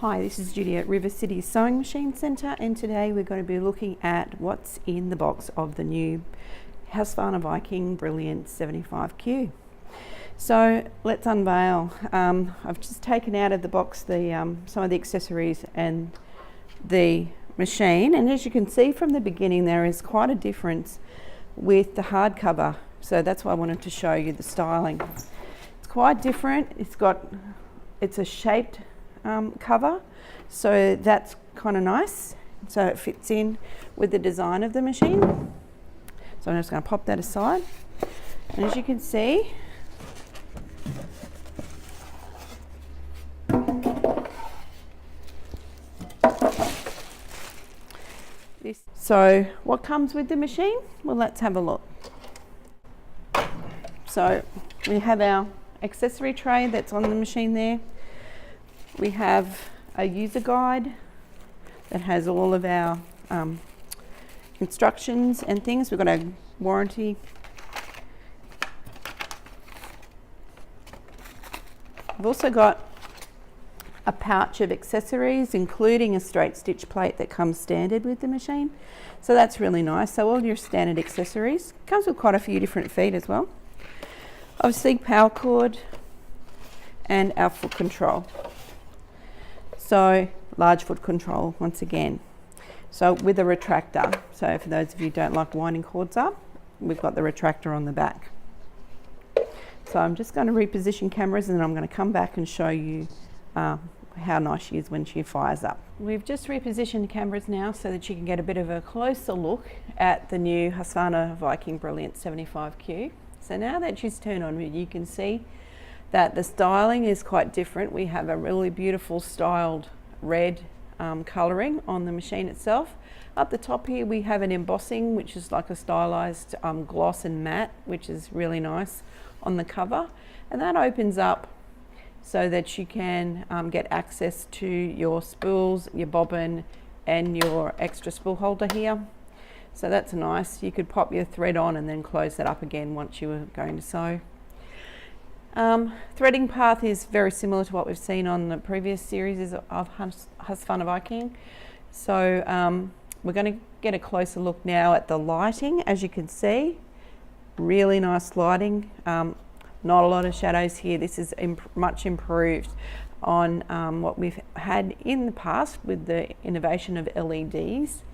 Hi, this is Judi at River City Sewing Machine Centre, and today we're going to be looking at what's in the box of the new Husqvarna Viking Brilliance 75Q. So let's unveil. I've just taken out of the box the some of the accessories and the machine, and as you can see from the beginning there is quite a difference with the hardcover, so that's why I wanted to show you the styling. It's quite different. It's a shaped cover, so that's kind of nice, so it fits in with the design of the machine. So I'm just going to pop that aside, and as you can see, so what comes with the machine? Well, let's have a look. So we have our accessory tray that's on the machine there. We have a user guide that has all of our instructions and things. We've got a warranty. We've also got a pouch of accessories, including a straight stitch plate that comes standard with the machine. So that's really nice. So all your standard accessories. Comes with quite a few different feet as well. Obviously power cord and our foot control. So large foot control once again. So with a retractor. So for those of you who don't like winding cords up, we've got the retractor on the back. So I'm just going to reposition cameras and then I'm going to come back and show you how nice she is when she fires up. We've just repositioned cameras now so that you can get a bit of a closer look at the new Husqvarna Viking Brilliance 75Q. So now that she's turned on, you can see that the styling is quite different. We have a really beautiful styled red colouring on the machine itself. Up the top here we have an embossing, which is like a stylized gloss and matte, which is really nice on the cover, and that opens up so that you can get access to your spools, your bobbin and your extra spool holder here. So that's nice. You could pop your thread on and then close that up again once you were going to sew. Threading path is very similar to what we've seen on the previous series of Husqvarna Viking. So we're going to get a closer look now at the lighting. As you can see, really nice lighting. Not a lot of shadows here. This is much improved on what we've had in the past with the innovation of LEDs.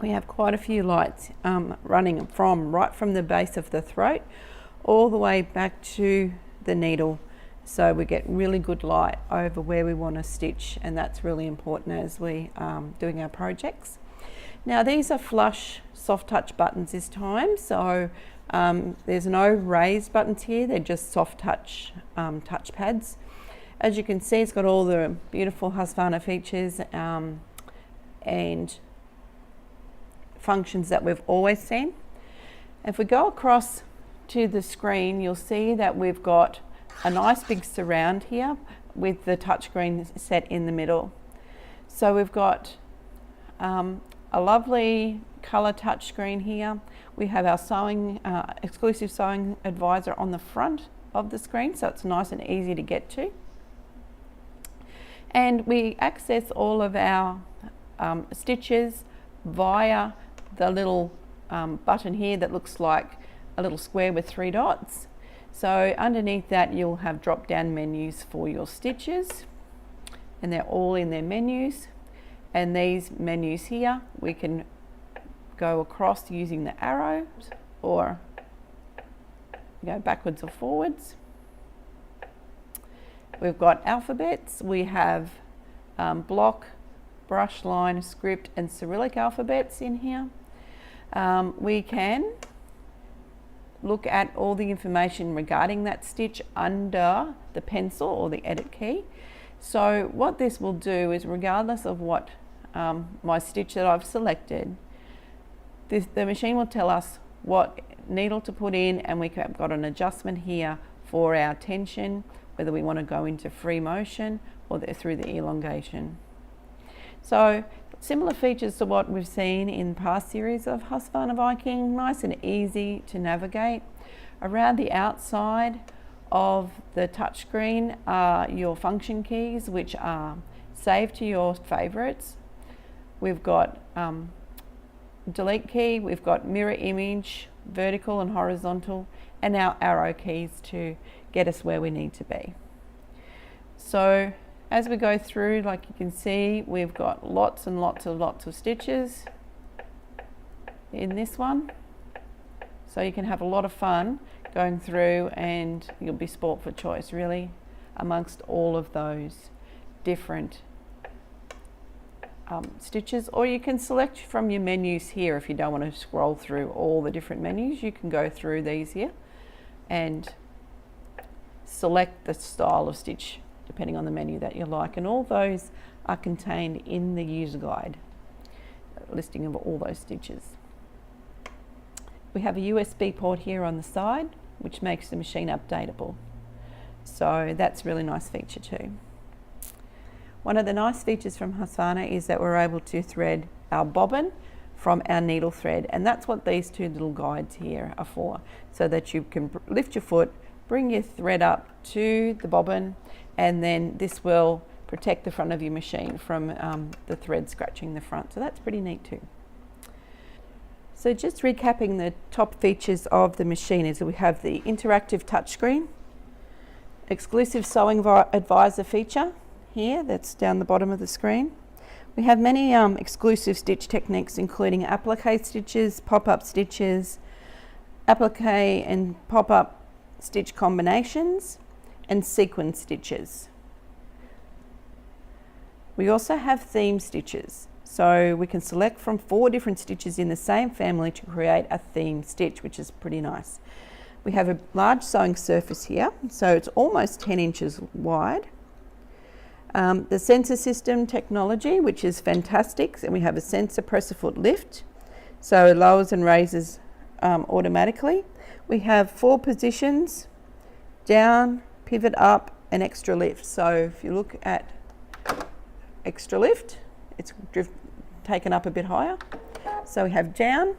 We have quite a few lights running right from the base of the throat all the way back to the needle, so we get really good light over where we want to stitch, and that's really important as we doing our projects. Now these are flush soft touch buttons this time, so there's no raised buttons here, they're just soft touch touch pads. As you can see, it's got all the beautiful Husqvarna features and functions that we've always seen. If we go across to the screen, you'll see that we've got a nice big surround here with the touchscreen set in the middle. So we've got a lovely colour touchscreen here. We have our sewing exclusive sewing advisor on the front of the screen, so it's nice and easy to get to. And we access all of our stitches via the little button here that looks like a little square with 3 dots. So underneath that you'll have drop down menus for your stitches, and they're all in their menus. And these menus here we can go across using the arrow or go backwards or forwards. We've got alphabets. We have block, brush line, script and Cyrillic alphabets in here. We can look at all the information regarding that stitch under the pencil or the edit key. So what this will do is, regardless of what my stitch that I've selected, the machine will tell us what needle to put in, and we've got an adjustment here for our tension, whether we want to go into free motion or through the elongation. So similar features to what we've seen in past series of Husqvarna Viking, nice and easy to navigate. Around the outside of the touchscreen are your function keys, which are save to your favorites. We've got delete key, we've got mirror image, vertical and horizontal, and our arrow keys to get us where we need to be. So as we go through, like you can see, we've got lots and lots of stitches in this one. So you can have a lot of fun going through, and you'll be sport for choice really amongst all of those different stitches. Or you can select from your menus here. If you don't want to scroll through all the different menus, you can go through these here and select the style of stitch depending on the menu that you like, and all those are contained in the user guide, a listing of all those stitches. We have a USB port here on the side, which makes the machine updatable. So that's a really nice feature too. One of the nice features from Husqvarna is that we're able to thread our bobbin from our needle thread, and that's what these two little guides here are for, so that you can lift your foot, bring your thread up to the bobbin, and then this will protect the front of your machine from the thread scratching the front. So that's pretty neat too. So just recapping the top features of the machine is that we have the interactive touchscreen, exclusive sewing advisor feature here that's down the bottom of the screen. We have many exclusive stitch techniques, including applique stitches, pop-up stitches, applique and pop-up stitch combinations, and sequin stitches. We also have theme stitches, so we can select from 4 different stitches in the same family to create a theme stitch, which is pretty nice. We have a large sewing surface here, so it's almost 10 inches wide. The sensor system technology, which is fantastic, and we have a sensor presser foot lift, so it lowers and raises automatically. We have 4 positions: down, pivot up, and extra lift. So if you look at extra lift, it's taken up a bit higher. So we have down,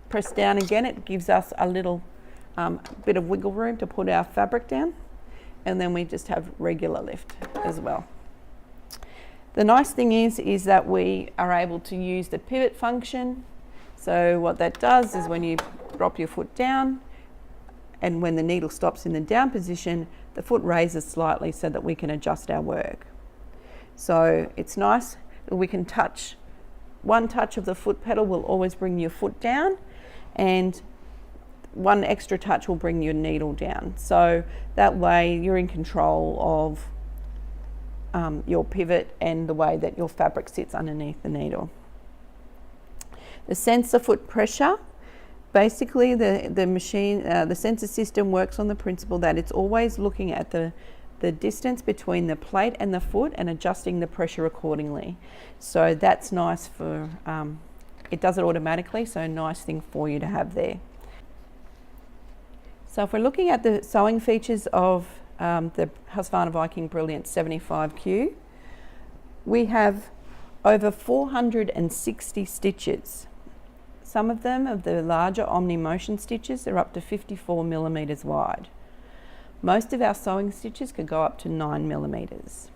press down again, it gives us a little bit of wiggle room to put our fabric down, and then we just have regular lift as well. The nice thing is that we are able to use the pivot function. So what that does is when you drop your foot down, and when the needle stops in the down position, the foot raises slightly so that we can adjust our work. So it's nice that we can touch, one touch of the foot pedal will always bring your foot down, and one extra touch will bring your needle down. So that way you're in control of your pivot and the way that your fabric sits underneath the needle. The sensor foot pressure, basically the machine, the sensor system works on the principle that it's always looking at the distance between the plate and the foot and adjusting the pressure accordingly. So that's nice for, it does it automatically, so a nice thing for you to have there. So if we're looking at the sewing features of the Husqvarna Viking Brilliance 75Q, we have over 460 stitches. Some of them, of the larger Omni Motion stitches, are up to 54 millimeters wide. Most of our sewing stitches could go up to 9 millimeters.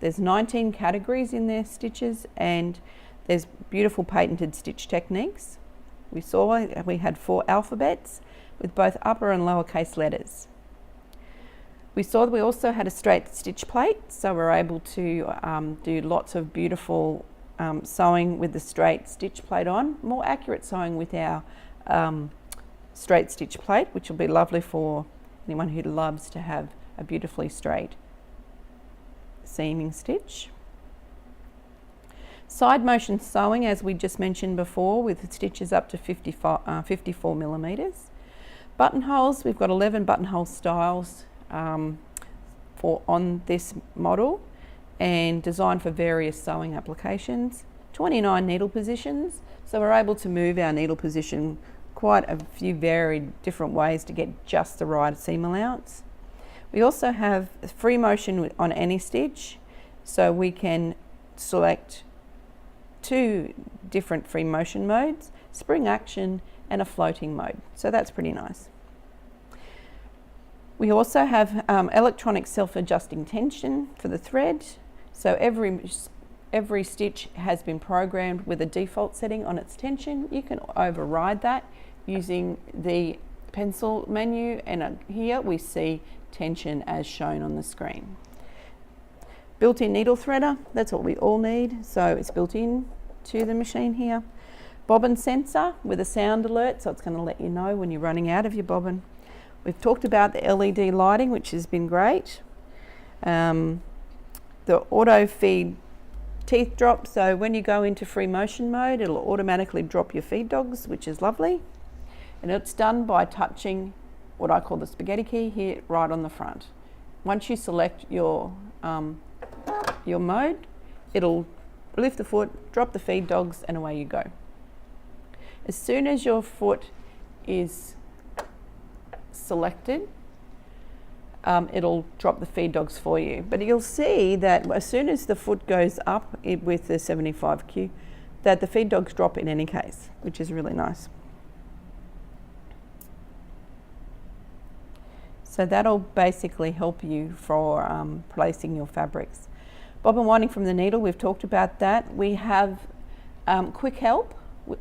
There's 19 categories in their stitches, and there's beautiful patented stitch techniques. We saw we had 4 alphabets with both upper and lowercase letters. We saw that we also had a straight stitch plate, so we're able to do lots of beautiful sewing with the straight stitch plate on, more accurate sewing with our straight stitch plate, which will be lovely for anyone who loves to have a beautifully straight seaming stitch. Side motion sewing, as we just mentioned before, with stitches up to 54 millimeters. Buttonholes, we've got 11 buttonhole styles on this model, and designed for various sewing applications. 29 needle positions, so we're able to move our needle position quite a few varied different ways to get just the right seam allowance. We also have free motion on any stitch, so we can select 2 different free motion modes, spring action and a floating mode, so that's pretty nice. We also have electronic self-adjusting tension for the thread, So every stitch has been programmed with a default setting on its tension. You can override that using the pencil menu, and here we see tension as shown on the screen. Built-in needle threader, that's what we all need, so it's built in to the machine here. Bobbin sensor with a sound alert, so it's going to let you know when you're running out of your bobbin. We've talked about the LED lighting, which has been great. The auto feed teeth drop, so when you go into free motion mode, it'll automatically drop your feed dogs, which is lovely. And it's done by touching what I call the spaghetti key here right on the front. Once you select your mode, it'll lift the foot, drop the feed dogs, and away you go. As soon as your foot is selected, it'll drop the feed dogs for you. But you'll see that as soon as the foot goes up with the 75Q, that the feed dogs drop in any case, which is really nice. So that'll basically help you for placing your fabrics. Bobbin winding from the needle, we've talked about that. We have quick help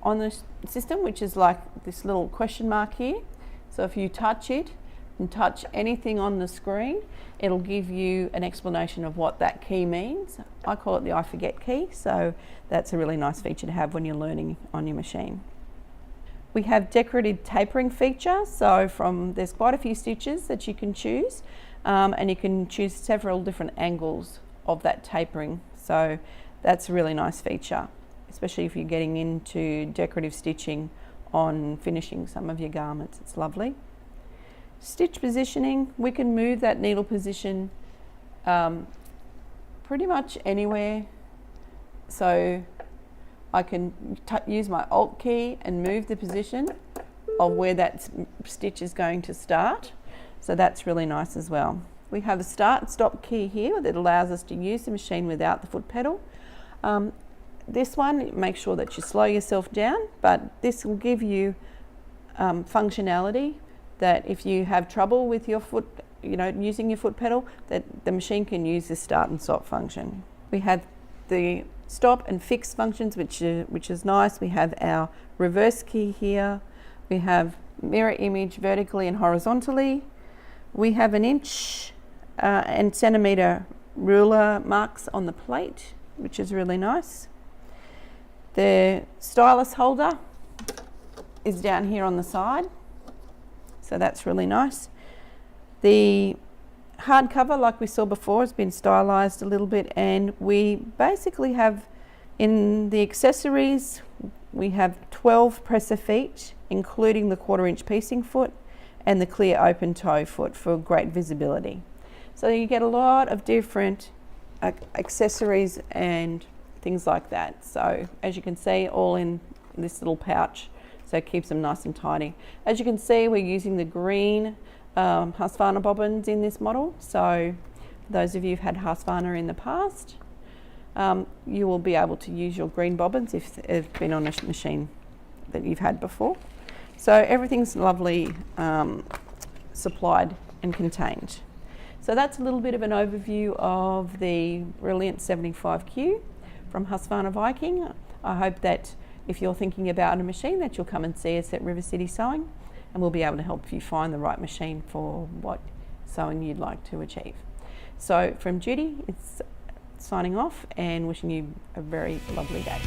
on the system, which is like this little question mark here. So if you touch it and touch anything on the screen, it'll give you an explanation of what that key means. I call it the I forget key, so that's a really nice feature to have when you're learning on your machine. We have decorative tapering feature, so there's quite a few stitches that you can choose, and you can choose several different angles of that tapering, so that's a really nice feature, especially if you're getting into decorative stitching on finishing some of your garments. It's lovely. Stitch positioning, we can move that needle position pretty much anywhere, so I can use my Alt key and move the position of where that stitch is going to start. So that's really nice as well. We have a start and stop key here that allows us to use the machine without the foot pedal. This one, make sure that you slow yourself down, but this will give you functionality that if you have trouble with your foot, using your foot pedal, that the machine can use this start and stop function. We have the stop and fix functions, which is nice. We have our reverse key here. We have mirror image vertically and horizontally. We have an inch and centimeter ruler marks on the plate, which is really nice. The stylus holder is down here on the side, so that's really nice. The hardcover, like we saw before, has been stylized a little bit, and we basically have in the accessories, we have 12 presser feet, including the 1/4 inch piecing foot and the clear open toe foot for great visibility. So you get a lot of different accessories and things like that. So as you can see, all in this little pouch, so it keeps them nice and tidy. As you can see, we're using the green Husqvarna bobbins in this model. So for those of you who've had Husqvarna in the past, you will be able to use your green bobbins if they've been on a machine that you've had before. So everything's lovely supplied and contained. So that's a little bit of an overview of the Brilliance 75Q from Husqvarna Viking. I hope that if you're thinking about a machine, that you'll come and see us at River City Sewing, and we'll be able to help you find the right machine for what sewing you'd like to achieve. So from Judi, it's signing off and wishing you a very lovely day.